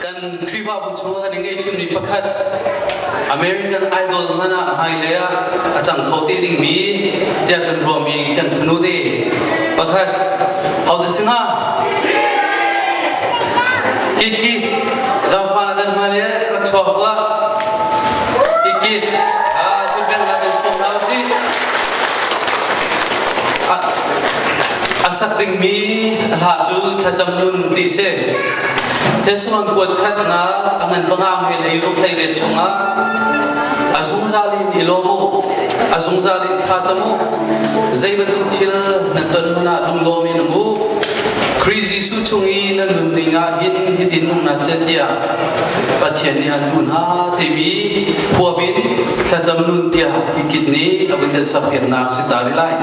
kan kriva bu chu han nge chim ni pakhat American Idol hana hai leya achang thoti ding mi ja kan ro mi kan funu de pakhat how the singa ki zamfana dan mane rakchwa ki tu ben la de so na si asak ding mi la chu thacham nun ti se Tesuman kuat khat na angan pangam he leiru khai le chunga azung zali ni lomo azung zali tha chamu zaibatu thil na ton na lung lo me nu crazy su chungi na nun ninga hin hidin nung na chetia pathian ni adun ha temi huabin thacham nun tia ki kidney abin sapir na sitari lai